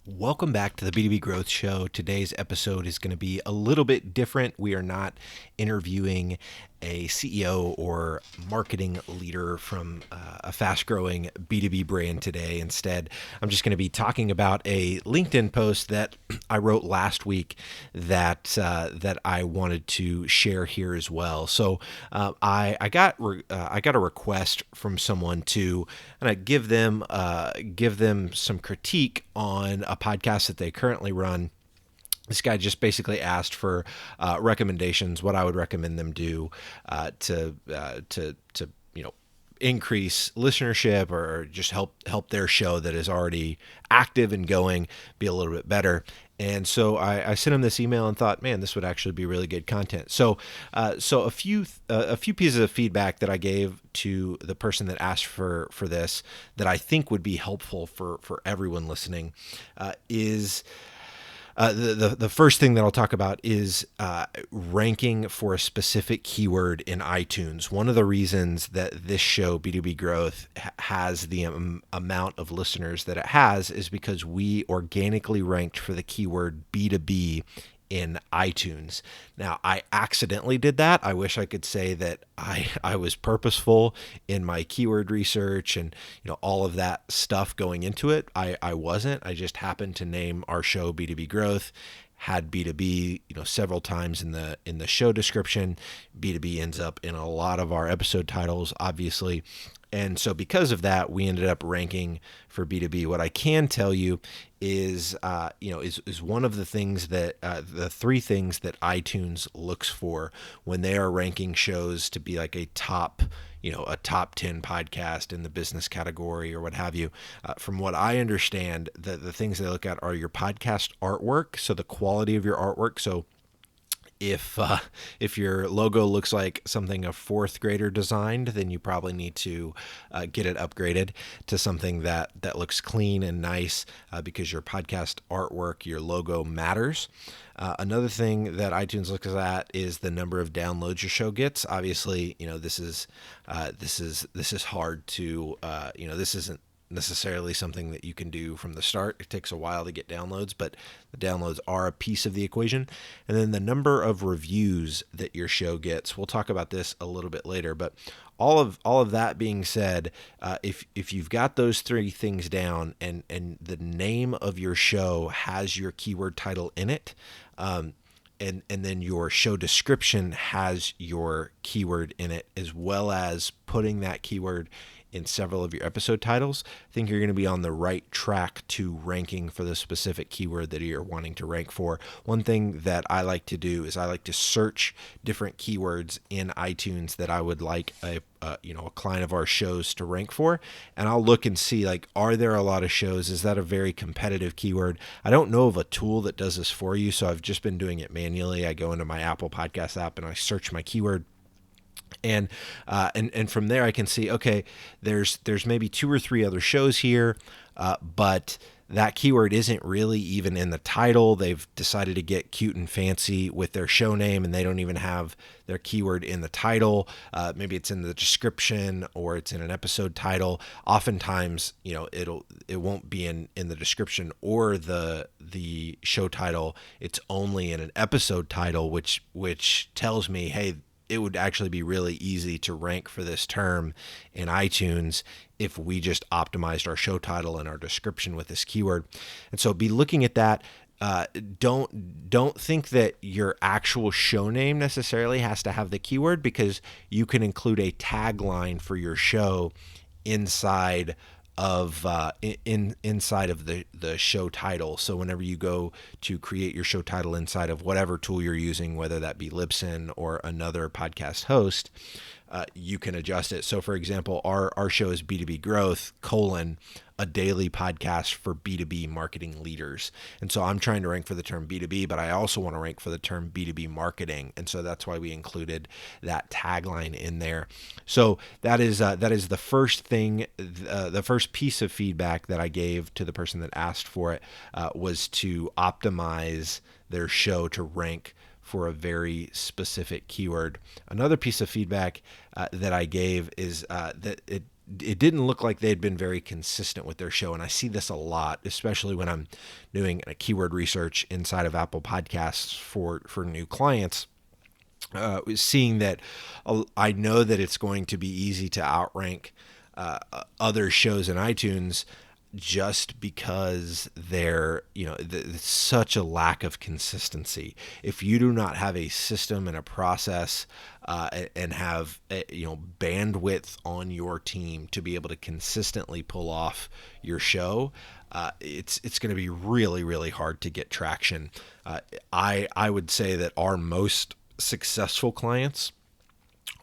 Welcome back to the B2B Growth Show. Today's episode is going to be a little bit different. We are not interviewing a CEO or marketing leader from a fast-growing B2B brand today. Instead, I'm just going to be talking about a LinkedIn post that I wrote last week that I wanted to share here as well. So I got a request from someone to give them some critique on a podcast that they currently run. This guy just basically asked for recommendations, what I would recommend them do to increase listenership or just help their show that is already active and going be a little bit better. And so I sent him this email and thought, man, this would actually be really good content. So a few pieces of feedback that I gave to the person that asked for this that I think would be helpful for everyone listening is. The first thing that I'll talk about is ranking for a specific keyword in iTunes. One of the reasons that this show, B2B Growth, has the amount of listeners that it has is because we organically ranked for the keyword B2B in iTunes. Now, I accidentally did that. I wish I could say that I was purposeful in my keyword research and all of that stuff going into it. I wasn't. I just happened to name our show B2B Growth, had B2B several times in the show description. B2B ends up in a lot of our episode titles, obviously. And so because of that, we ended up ranking for B2B. What I can tell you is one of the things that the three things that iTunes looks for when they are ranking shows to be like a top 10 podcast in the business category or what have you. From what I understand, the things they look at are your podcast artwork, so the quality of your artwork. So if your logo looks like something a fourth grader designed, then you probably need to get it upgraded to something that looks clean and nice because your podcast artwork, your logo matters. Another thing that iTunes looks at is the number of downloads your show gets. Obviously, this is hard to this isn't necessarily something that you can do from the start. It takes a while to get downloads, but the downloads are a piece of the equation. And then the number of reviews that your show gets. We'll talk about this a little bit later, but all of that being said, if you've got those three things down and the name of your show has your keyword title in it, and then your show description has your keyword in it, as well as putting that keyword in several of your episode titles, I think you're going to be on the right track to ranking for the specific keyword that you're wanting to rank for. One thing that I like to do is I like to search different keywords in iTunes that I would like a client of our shows to rank for, and I'll look and see, like, are there a lot of shows? Is that a very competitive keyword? I don't know of a tool that does this for you, so I've just been doing it manually. I go into my Apple Podcast app and I search my keyword. And from there I can see, okay, there's maybe two or three other shows here, but that keyword isn't really even in the title. They've decided to get cute and fancy with their show name, and they don't even have their keyword in the title. Maybe it's in the description or it's in an episode title. Oftentimes, it won't be in the description or the show title. It's only in an episode title, which tells me, hey, it would actually be really easy to rank for this term in iTunes if we just optimized our show title and our description with this keyword. And so be looking at that. Don't think that your actual show name necessarily has to have the keyword, because you can include a tagline for your show inside of inside of the show title. So whenever you go to create your show title inside of whatever tool you're using, whether that be Libsyn or another podcast host, you can adjust it. So for example, our show is B2B Growth, a daily podcast for B2B marketing leaders. And so I'm trying to rank for the term B2B, but I also want to rank for the term B2B marketing. And so that's why we included that tagline in there. So that is the first thing, the first piece of feedback that I gave to the person that asked for it was to optimize their show to rank for a very specific keyword. Another piece of feedback that I gave is that it didn't look like they'd been very consistent with their show. And I see this a lot, especially when I'm doing a keyword research inside of Apple Podcasts for new clients. Seeing that, I know that it's going to be easy to outrank other shows in iTunes just because there's such a lack of consistency. If you do not have a system and a process and have bandwidth on your team to be able to consistently pull off your show, it's going to be really, really hard to get traction. I would say that our most successful clients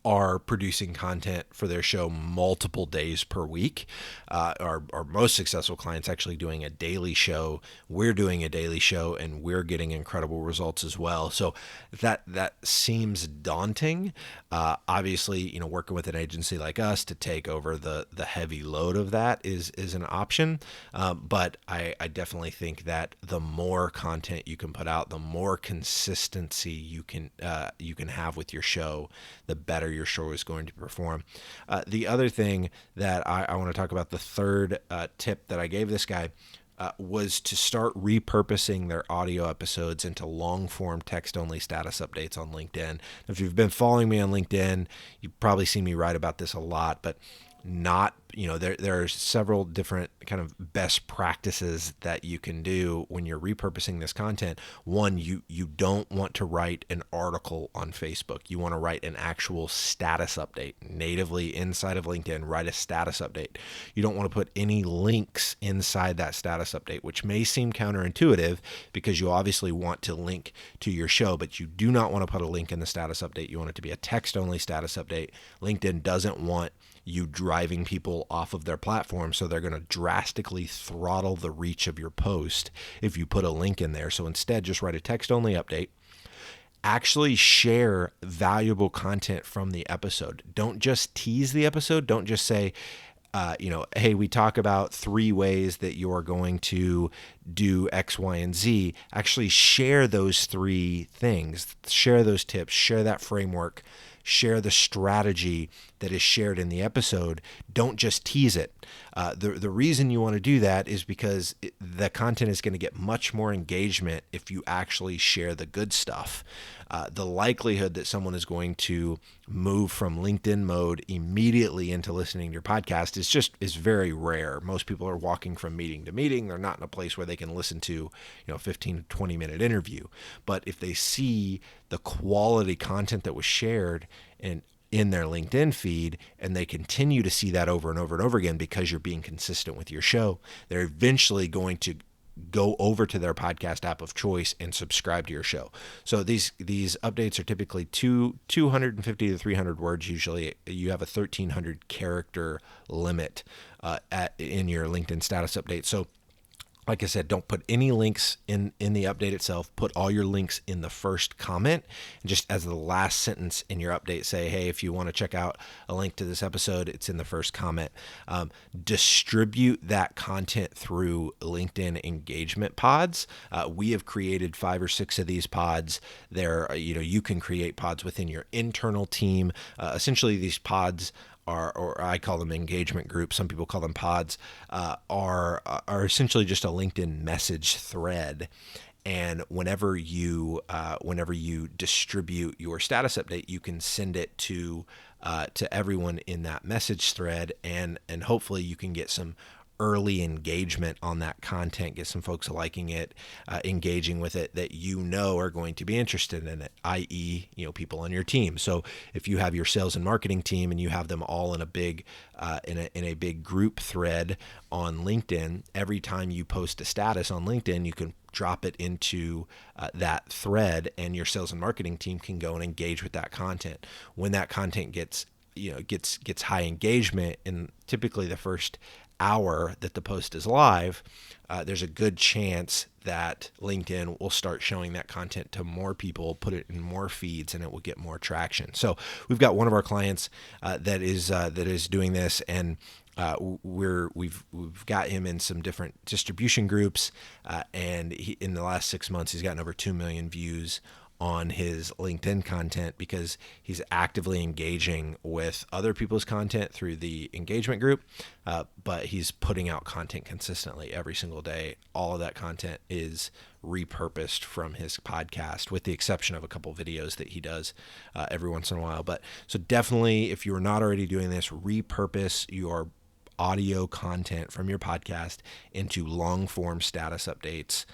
are producing content for their show multiple days per week. Our most successful clients actually doing a daily show. We're doing a daily show, and we're getting incredible results as well. So that seems daunting. Obviously, working with an agency like us to take over the heavy load of that is an option. But I definitely think that the more content you can put out, the more consistency you can have with your show, the better your show is going to perform. The other thing that I want to talk about, the third tip that I gave this guy, was to start repurposing their audio episodes into long-form text-only status updates on LinkedIn. If you've been following me on LinkedIn, you've probably seen me write about this a lot, but there are several different kind of best practices that you can do when you're repurposing this content. One, you don't want to write an article on Facebook. You want to write an actual status update natively inside of LinkedIn. Write a status update. You don't want to put any links inside that status update, which may seem counterintuitive because you obviously want to link to your show, but you do not want to put a link in the status update. You want it to be a text-only status update. LinkedIn doesn't want you driving people off of their platform, so they're going to drastically throttle the reach of your post if you put a link in there. So instead, just write a text-only update. Actually share valuable content from the episode. Don't just tease the episode. Don't just say, hey, we talk about 3 ways that you're going to do X, Y, and Z. Actually share those 3 things. Share those tips. Share that framework. Share the strategy that is shared in the episode. Don't just tease it. The reason you want to do that is because the content is going to get much more engagement if you actually share the good stuff. The likelihood that someone is going to move from LinkedIn mode immediately into listening to your podcast is very rare. Most people are walking from meeting to meeting. They're not in a place where they can listen to 15 to 20 minute interview. But if they see the quality content that was shared in their LinkedIn feed, and they continue to see that over and over and over again because you're being consistent with your show, they're eventually going to go over to their podcast app of choice and subscribe to your show. So these updates are typically 250 to 300 words. Usually you have a 1,300 character limit in your LinkedIn status update. So like I said, don't put any links in the update itself. Put all your links in the first comment. And just as the last sentence in your update, say, hey, if you want to check out a link to this episode, it's in the first comment. Distribute that content through LinkedIn engagement pods. We have created 5 or 6 of these pods. You can create pods within your internal team. Essentially, these pods or I call them engagement groups, some people call them pods, are essentially just a LinkedIn message thread. And whenever you distribute your status update, you can send it to everyone in that message thread, and hopefully you can get some early engagement on that content, get some folks liking it, engaging with it that are going to be interested in it, i.e., people on your team. So if you have your sales and marketing team and you have them all in a big in a big group thread on LinkedIn, every time you post a status on LinkedIn, you can drop it into that thread, and your sales and marketing team can go and engage with that content. When that content gets high engagement in typically the first hour that the post is live, there's a good chance that LinkedIn will start showing that content to more people, put it in more feeds, and it will get more traction. So we've got one of our clients that is doing this, and we've got him in some different distribution groups, and in the last 6 months, he's gotten over 2 million views on his LinkedIn content because he's actively engaging with other people's content through the engagement group, but he's putting out content consistently every single day. All of that content is repurposed from his podcast, with the exception of a couple videos that he does every once in a while. But so definitely, if you're not already doing this, repurpose your audio content from your podcast into long form status updates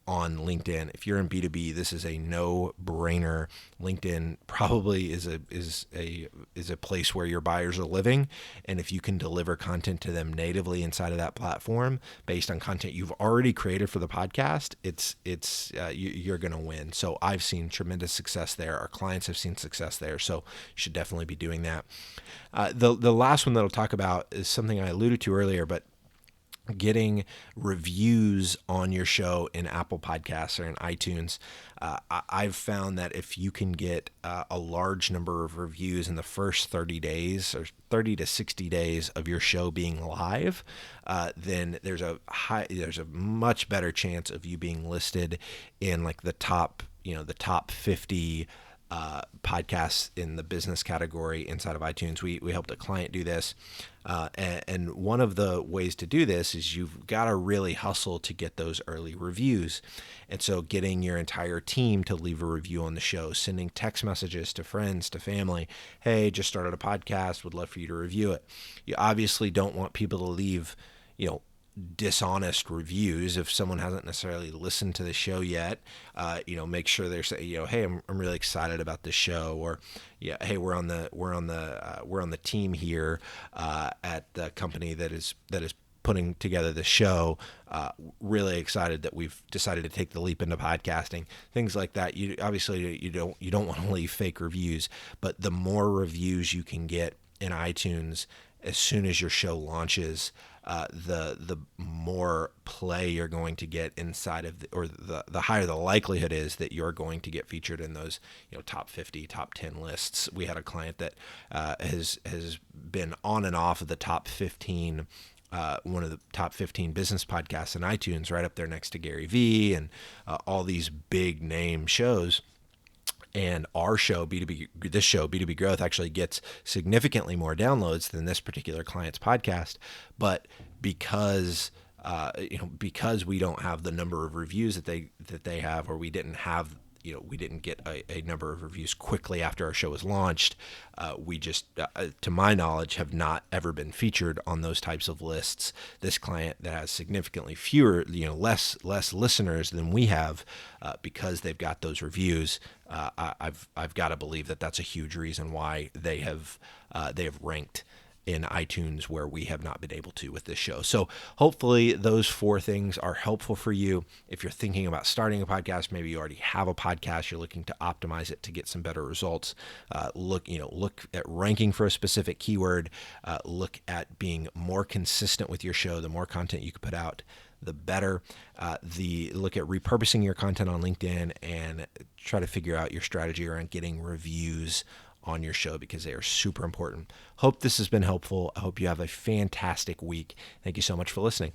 on LinkedIn. If you're in B2B, this is a no-brainer. LinkedIn probably is a place where your buyers are living, and if you can deliver content to them natively inside of that platform based on content you've already created for the podcast, you're going to win. So I've seen tremendous success there. Our clients have seen success there. So you should definitely be doing that. The last one that I'll talk about is something I alluded to earlier, but getting reviews on your show in Apple Podcasts or in iTunes. I've found that if you can get a large number of reviews in the first 30 days or 30 to 60 days of your show being live, then there's a much better chance of you being listed in like the top 50 podcasts in the business category inside of iTunes. We helped a client do this. And one of the ways to do this is you've got to really hustle to get those early reviews. And so getting your entire team to leave a review on the show, sending text messages to friends, to family, hey, just started a podcast, would love for you to review it. You obviously don't want people to leave, dishonest reviews. If someone hasn't necessarily listened to the show yet, make sure they're saying, hey, I'm really excited about this show, or yeah, hey, we're on the team here at the company that is putting together the show. Really excited that we've decided to take the leap into podcasting. Things like that. You obviously you don't want to leave fake reviews, but the more reviews you can get in iTunes as soon as your show launches, the more play you're going to get inside of the higher the likelihood is that you're going to get featured in those top 50, top 10 lists. We had a client that has been on and off of the top 15, one of the top 15 business podcasts in iTunes, right up there next to Gary Vee and all these big name shows. And our show, B2B Growth, actually gets significantly more downloads than this particular client's podcast. But because we don't have the number of reviews that they have, or we didn't get a number of reviews quickly after our show was launched, we just, to my knowledge, have not ever been featured on those types of lists. This client that has significantly fewer, less listeners than we have, because they've got those reviews, I've got to believe that that's a huge reason why they have ranked in iTunes where we have not been able to with this show. So hopefully those 4 things are helpful for you. If you're thinking about starting a podcast, maybe you already have a podcast, you're looking to optimize it to get some better results. Look at ranking for a specific keyword. Look at being more consistent with your show. The more content you can put out, the better. Look at repurposing your content on LinkedIn, and try to figure out your strategy around getting reviews on your show, because they are super important. Hope this has been helpful. I hope you have a fantastic week. Thank you so much for listening.